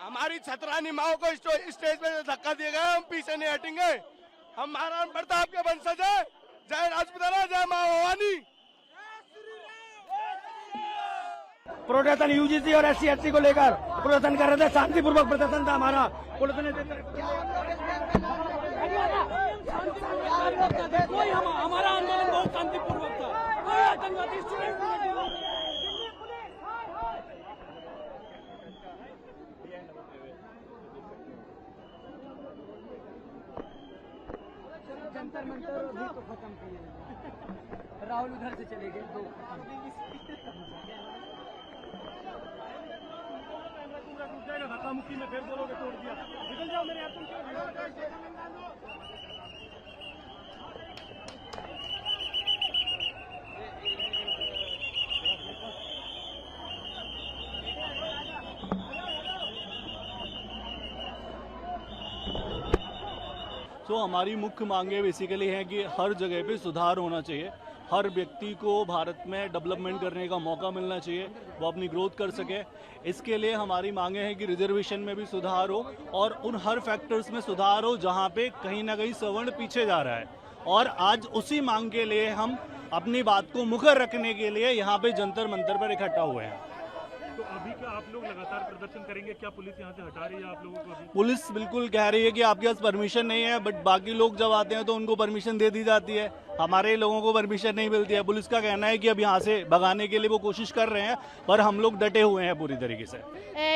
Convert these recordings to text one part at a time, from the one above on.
हमारी छतरानी माओ को स्टेज पे धक्का दिया गया, हम पीछे नहीं हटेंगे। हम महाराणा प्रताप के वंशज है। जय राजपुताना, जय माँ भवानी। प्रदर्शन यूजीसी और SC/ST को लेकर प्रदर्शन कर रहे थे, शांतिपूर्वक प्रदर्शन था हमारा। पुलिस ने हमारा आंदोलन बहुत शांतिपूर्वक था, कोई आतंकवादी स्टूडेंट जंतर मंतर भी तो खत्म किए। राहुल उधर से चले गए, दो धक्का मुक्की में फिर बोलोगे तोड़ दिया, निकल जाओ मेरे तो हमारी मुख्य मांगे बेसिकली है कि हर जगह पे सुधार होना चाहिए। हर व्यक्ति को भारत में डेवलपमेंट करने का मौका मिलना चाहिए, वो अपनी ग्रोथ कर सके। इसके लिए हमारी मांगे हैं कि रिजर्वेशन में भी सुधार हो और उन हर फैक्टर्स में सुधार हो जहां पे कहीं ना कहीं सवर्ण पीछे जा रहा है। और आज उसी मांग के लिए हम अपनी बात को मुखर रखने के लिए यहाँ पे जंतर मंतर पर इकट्ठा हुए हैं। तो अभी क्या आप लोग लगातार प्रदर्शन करेंगे? क्या पुलिस यहाँ से हटा रही है आप लोगों को? अभी पुलिस बिल्कुल कह रही है कि आपके पास परमिशन नहीं है, बट बाकी लोग जब आते हैं तो उनको परमिशन दे दी जाती है। हमारे लोगों को परमिशन नहीं मिलती है। पुलिस का कहना है कि अब यहाँ से भगाने के लिए वो कोशिश कर रहे हैं, पर हम लोग डटे हुए हैं पूरी तरीके से।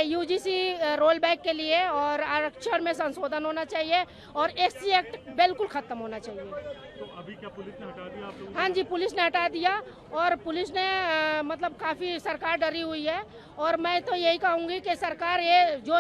यूजीसी रोल बैक के लिए और आरक्षण में संशोधन होना चाहिए और SC एक्ट बिल्कुल खत्म होना चाहिए। तो अभी क्या पुलिस ने हटा दिया आप लोगों को? हाँ जी, पुलिस ने हटा दिया और पुलिस ने मतलब काफ़ी सरकार डरी हुई है। और मैं तो यही कहूँगी कि सरकार ये जो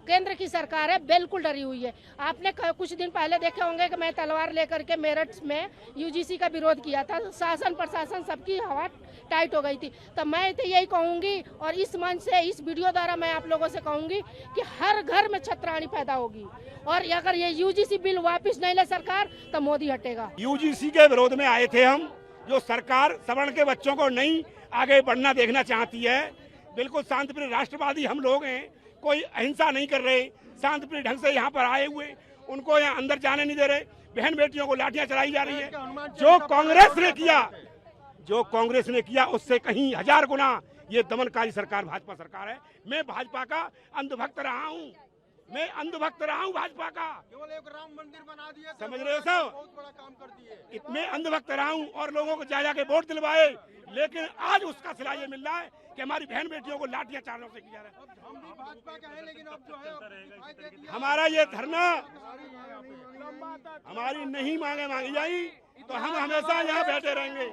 केंद्र की सरकार है बिल्कुल डरी हुई है। आपने कुछ दिन पहले देखे होंगे कि मैं तलवार लेकर के मेरठ में यूजीसी का विरोध किया था। शासन प्रशासन सबकी हवा टाइट हो गई थी। तो मैं तो यही कहूँगी और इस मंच से, इस वीडियो द्वारा मैं आप लोगों से कहूँगी कि हर घर में छतरानी पैदा होगी और अगर ये यूजीसी बिल वापस नहीं ले सरकार तो मोदी हटेगा। यूजीसी के विरोध में आए थे हम। जो सरकार सवर्ण के बच्चों को नहीं आगे बढ़ना देखना चाहती है। बिल्कुल शांतिप्रिय राष्ट्रवादी हम लोग हैं, कोई अहिंसा नहीं कर रहे, शांतिप्रिय ढंग से यहाँ पर आए हुए, उनको यहाँ अंदर जाने नहीं दे रहे। बहन बेटियों को लाठियां चलाई जा रही है। जो कांग्रेस ने किया उससे कहीं 1000 गुना ये दमनकारी सरकार भाजपा सरकार है। मैं भाजपा का अंधभक्त रहा हूँ, भाजपा का। केवल एक राम मंदिर बना दिया, समझ रहे हो सब? बहुत बड़ा काम कर दिए। मैं अंधभक्त रहा हूँ और लोगों को जा के वोट दिलवाए, लेकिन आज उसका सिला ये मिल रहा है कि हमारी बहन बेटियों को लाठियां चारों से की जा रहा है। हम भी भाजपा के हैं, लेकिन अब जो है हमारा ये धरना, हमारी नहीं मांगी जाई तो हम हमेशा यहाँ बैठे रहेंगे।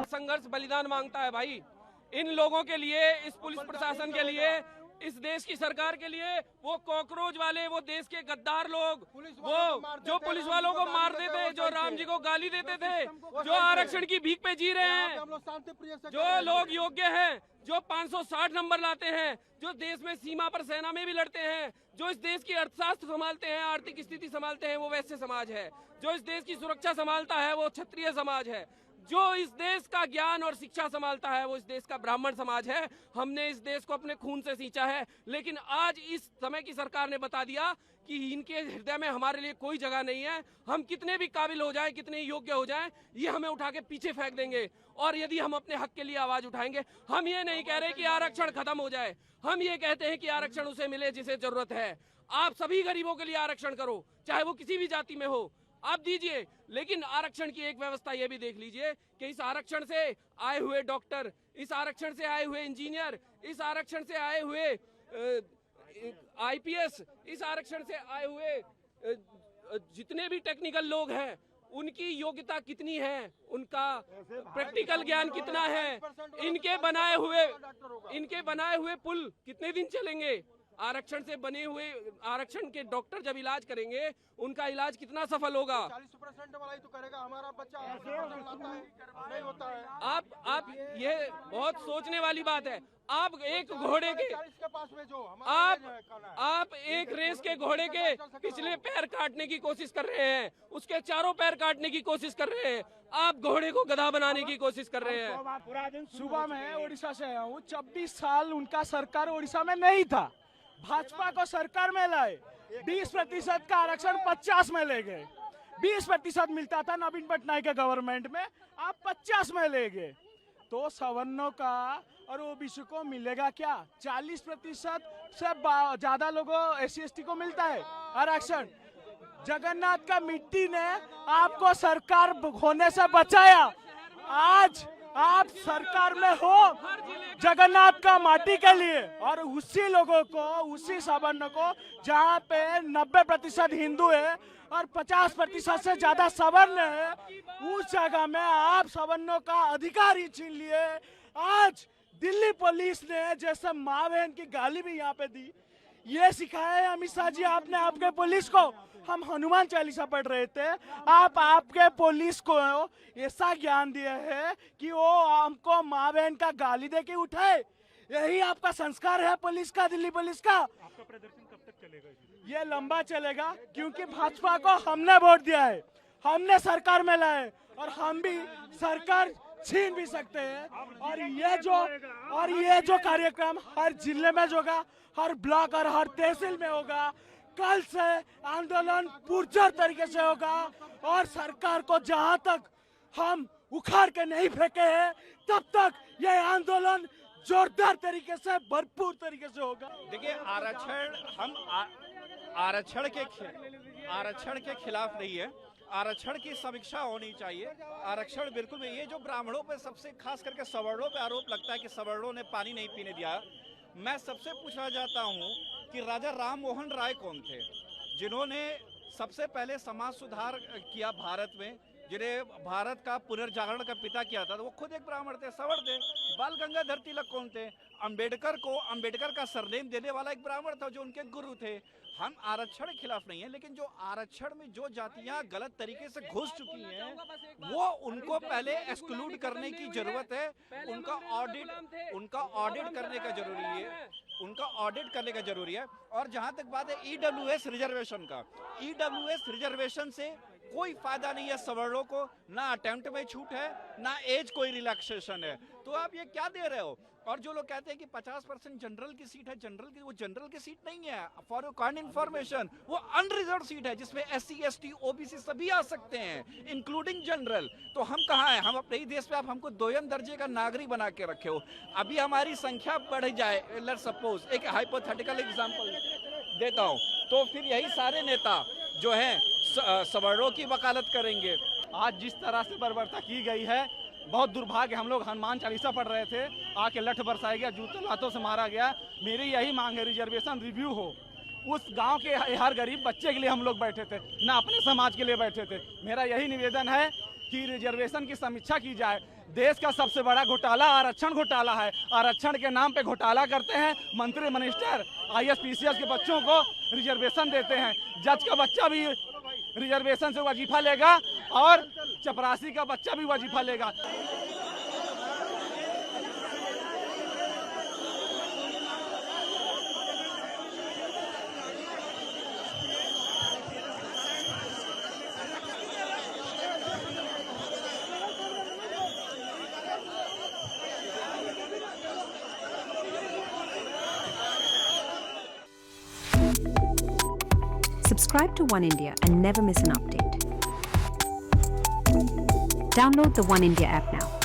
संघर्ष बलिदान मांगता है भाई। इन लोगों के लिए, इस पुलिस प्रशासन के लिए, इस देश की सरकार के लिए, वो कॉकरोच वाले, वो देश के गद्दार लोग, वो जो पुलिस वालों को मारते थे, जो राम जी को गाली देते थे, जो आरक्षण की भीख पे जी रहे हैं, जो लोग योग्य हैं, जो 560 नंबर लाते हैं, जो देश में सीमा पर सेना में भी लड़ते हैं, जो इस देश की अर्थशास्त्र संभालते हैं, आर्थिक स्थिति संभालते हैं, वो वैश्य समाज है। जो इस देश की सुरक्षा संभालता है वो क्षत्रिय समाज है। जो इस देश का ज्ञान और शिक्षा संभालता है वो इस देश का ब्राह्मण समाज है। हमने इस देश को अपने खून से सींचा है, लेकिन आज इस समय की सरकार ने बता दिया कि इनके हृदय में हमारे लिए कोई जगह नहीं है। हम कितने भी काबिल हो जाएं, कितने योग्य हो जाएं, ये हमें उठा के पीछे फेंक देंगे। और यदि हम अपने हक के लिए आवाज उठाएंगे, हम ये नहीं कह रहे कि आरक्षण खत्म हो जाए, हम ये कहते हैं कि आरक्षण उसे मिले जिसे जरूरत है। आप सभी गरीबों के लिए आरक्षण करो, चाहे वो किसी भी जाति में हो, आप दीजिए, लेकिन आरक्षण की एक व्यवस्था ये भी देख लीजिए कि इस आरक्षण से आए हुए डॉक्टर, इस आरक्षण से आए हुए इंजीनियर, इस आरक्षण से आए हुए IPS, इस आरक्षण से आए हुए जितने भी टेक्निकल लोग हैं, उनकी योग्यता कितनी है, उनका प्रैक्टिकल ज्ञान कितना है, इनके बनाए हुए पुल कितने दिन चलेंगे, आरक्षण से बने हुए आरक्षण के डॉक्टर जब इलाज करेंगे उनका इलाज कितना सफल होगा। 40% वाला ही तो करेगा, हमारा बच्चा नहीं होता है। आप ये बहुत सोचने वाली बात है। आप एक घोड़े के पास में जो आप एक रेस के घोड़े के पिछले पैर काटने की कोशिश कर रहे हैं, उसके चारों पैर काटने की कोशिश कर रहे हैं, आप घोड़े को गधा बनाने की कोशिश कर रहे हैं। सुबह में उड़ीसा से आया हूँ, 24 साल उनका सरकार उड़ीसा में नहीं था, भाजपा को सरकार में लाए, 20% का आरक्षण 50 में ले गए। 20% मिलता था नवीन पटनायक के गवर्नमेंट में, आप 50 में ले गए। तो सवर्णों का और ओबीसी को मिलेगा क्या? 40% से ज्यादा लोगों SC/ST को मिलता है आरक्षण। जगन्नाथ का मिट्टी ने आपको सरकार होने से बचाया। आज आप सरकार में हो जगन्नाथ का माटी के लिए, और उसी लोगों को, उसी सवर्ण को जहाँ पे 90% हिंदू है और 50% से ज्यादा सवर्ण है, उस जगह में आप सवर्णों का अधिकार ही छीन लिए। आज दिल्ली पुलिस ने जैसे माँ बहन की गाली भी यहाँ पे दी, ये सिखाया है अमित शाह जी आपने आपके पुलिस को। हम हनुमान चालीसा पढ़ रहे थे, आप आपके पुलिस को ऐसा ज्ञान दिया है कि वो हमको माँ बहन का गाली दे के उठाए। यही आपका संस्कार है पुलिस का, दिल्ली पुलिस का। आपका प्रदर्शन कब तक चलेगा? ये लंबा चलेगा, क्योंकि भाजपा को हमने वोट दिया है, हमने सरकार में लाए, और हम भी सरकार छीन भी सकते हैं। और ये जो कार्यक्रम हर जिले में होगा, हर ब्लॉक और हर तहसील में होगा, कल से आंदोलन पुरजोर तरीके से होगा, और सरकार को जहां तक हम उखाड़ के नहीं फेंके हैं, तब तक ये आंदोलन जोरदार तरीके से, भरपूर तरीके से होगा। देखिए, हम आरक्षण के खिलाफ नहीं है, आरक्षण की समीक्षा होनी चाहिए। आरक्षण बिल्कुल, ये जो ब्राह्मणों पे सबसे खास करके सवर्णों पे आरोप लगता है कि सवर्णों ने पानी नहीं पीने दिया, मैं सबसे पूछना चाहता हूँ कि राजा राम मोहन राय कौन थे जिन्होंने सबसे पहले समाज सुधार किया भारत में, जिन्हें भारत का पुनर्जागरण का पिता किया था, तो वो खुद एक ब्राह्मण थे, सवर्ण थे। बाल गंगाधर तिलक कौन थे? अंबेडकर का सरनेम देने वाला एक ब्राह्मण था जो उनके गुरु थे। हम आरक्षण के खिलाफ नहीं है, लेकिन जो आरक्षण में जो जातियां गलत तरीके से घुस चुकी हैं, वो उनको पहले एक्सक्लूड करने की जरूरत है। उनका ऑडिट करने का जरूरी है। और जहां तक बात है EWS रिजर्वेशन का, EWS रिजर्वेशन से कोई फायदा नहीं है सवर्णों को, ना अटेम्प्ट में छूट है, ना एज कोई रिलैक्सेशन है। तो आप ये क्या दे रहे हो? और जो लोग कहते हैं कि 50% जनरल की सीट है, वो जनरल की सीट नहीं है। फॉर योर काइंड इन्फॉर्मेशन, वो अनरिजर्व सीट है जिसमें SC/ST OBC सभी आ सकते हैं, इंक्लूडिंग जनरल। तो हम कहाँ हैं? हम अपने ही देश में आप हमको 2ym दर्जे का नागरिक बना के रखे हो। अभी हमारी संख्या बढ़ जाए, लेट्स सपोज एक हाइपोथेटिकल एग्जांपल देता हूँ, तो फिर यही सारे नेता जो हैं सवर्णों की वकालत करेंगे। आज जिस तरह से बर्बरता की गई है, बहुत दुर्भाग्य। हम लोग हनुमान चालीसा पढ़ रहे थे, आके लठ बरसाया गया, जूते लातों से मारा गया। मेरी यही मांग है, रिजर्वेशन रिव्यू हो। उस गांव के हर गरीब बच्चे के लिए हम लोग बैठे थे, ना अपने समाज के लिए बैठे थे। मेरा यही निवेदन है कि रिजर्वेशन की समीक्षा की जाए। देश का सबसे बड़ा घोटाला आरक्षण घोटाला है। आरक्षण के नाम पे घोटाला करते हैं। मंत्री मिनिस्टर IAS PCS के बच्चों को रिजर्वेशन देते हैं। जज का बच्चा भी रिजर्वेशन से वजीफा लेगा और चपरासी का बच्चा भी वजीफा लेगा। Subscribe to One India and never miss an update. Download the One India app now.